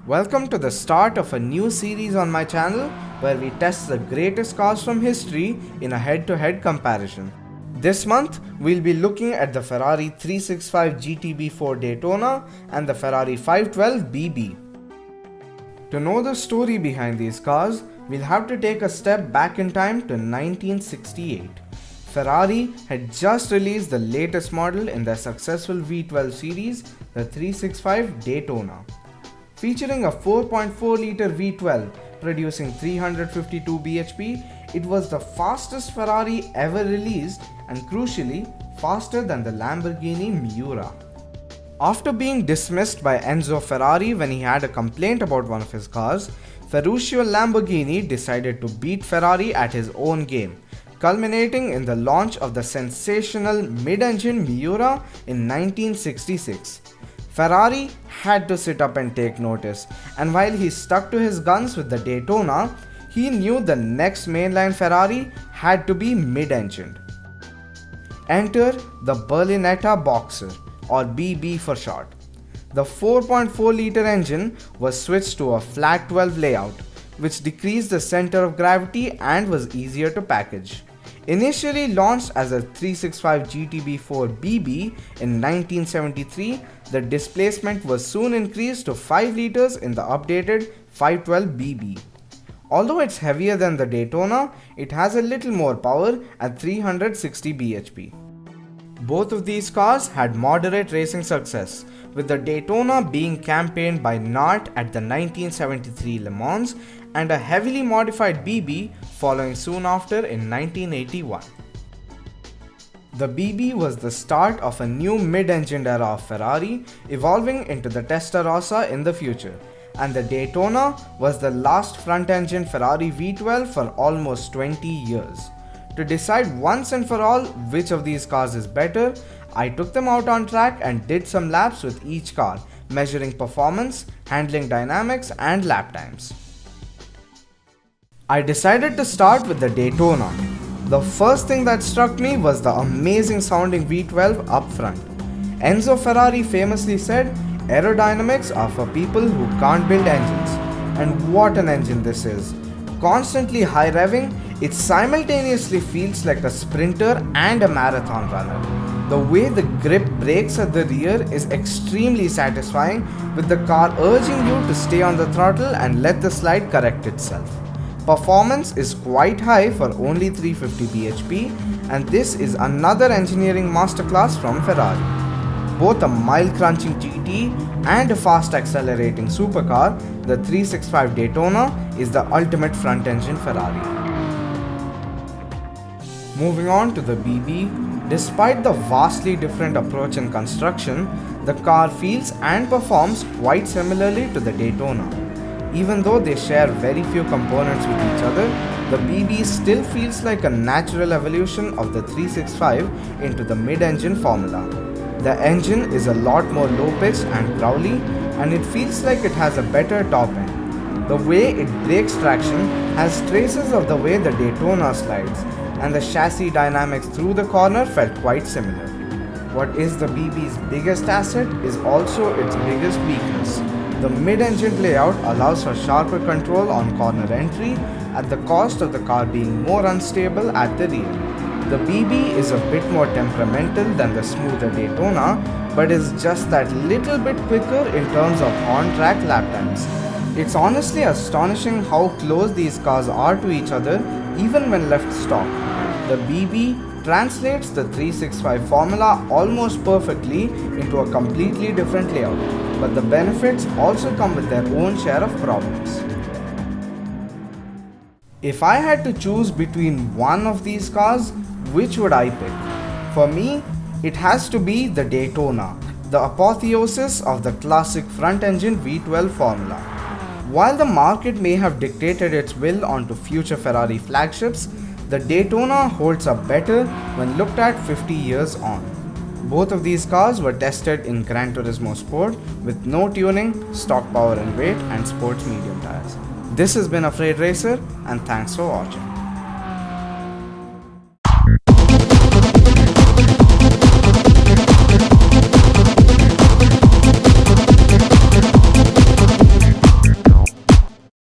Welcome to the start of a new series on my channel where we test the greatest cars from history in a head-to-head comparison. This month, we'll be looking at the Ferrari 365 GTB for Daytona and the Ferrari 512 BB. To know the story behind these cars, we'll have to take a step back in time to 1968. Ferrari had just released the latest model in their successful V12 series, the 365 Daytona. Featuring a 4.4-litre V12 producing 352 bhp, it was the fastest Ferrari ever released and crucially faster than the Lamborghini Miura. After being dismissed by Enzo Ferrari when he had a complaint about one of his cars, Ferruccio Lamborghini decided to beat Ferrari at his own game, culminating in the launch of the sensational mid-engine Miura in 1966. Ferrari had to sit up and take notice, and while he stuck to his guns with the Daytona, he knew the next mainline Ferrari had to be mid-engined. Enter the Berlinetta Boxer, or BB for short. The 4.4-litre engine was switched to a flat 12 layout, which decreased the center of gravity and was easier to package. Initially launched as a 365 GTB4 BB in 1973, the displacement was soon increased to 5 litres in the updated 512 BB. Although it's heavier than the Daytona, it has a little more power at 360 bhp. Both of these cars had moderate racing success, with the Daytona being campaigned by Nart at the 1973 Le Mans and a heavily modified BB following soon after in 1981. The BB was the start of a new mid-engined era of Ferrari, evolving into the Testarossa in the future, and the Daytona was the last front-engine Ferrari V12 for almost 20 years. To decide once and for all which of these cars is better, I took them out on track and did some laps with each car, measuring performance, handling dynamics, and lap times. I decided to start with the Daytona. The first thing that struck me was the amazing sounding V12 up front. Enzo Ferrari famously said, "Aerodynamics are for people who can't build engines." And what an engine this is! Constantly high revving, it simultaneously feels like a sprinter and a marathon runner. The way the grip brakes at the rear is extremely satisfying, with the car urging you to stay on the throttle and let the slide correct itself. Performance is quite high for only 350 bhp, and this is another engineering masterclass from Ferrari. Both a mile-crunching GT and a fast-accelerating supercar, the 365 Daytona is the ultimate front-engine Ferrari. Moving on to the BB, despite the vastly different approach and construction, the car feels and performs quite similarly to the Daytona. Even though they share very few components with each other, the BB still feels like a natural evolution of the 365 into the mid-engine formula. The engine is a lot more low-pitched and growly, and it feels like it has a better top end. The way it breaks traction has traces of the way the Daytona slides, and the chassis dynamics through the corner felt quite similar. What is the BB's biggest asset is also its biggest weakness. The mid-engine layout allows for sharper control on corner entry at the cost of the car being more unstable at the rear. The BB is a bit more temperamental than the smoother Daytona, but is just that little bit quicker in terms of on-track lap times. It's honestly astonishing how close these cars are to each other even when left stock. The BB translates the 365 formula almost perfectly into a completely different layout, but the benefits also come with their own share of problems. If I had to choose between one of these cars, which would I pick? For me, it has to be the Daytona, the apotheosis of the classic front-engine V12 formula. While the market may have dictated its will onto future Ferrari flagships, the Daytona holds up better when looked at 50 years on. Both of these cars were tested in Gran Turismo Sport with no tuning, stock power and weight, and sports medium tires. This has been AfraidRacer, and thanks for watching.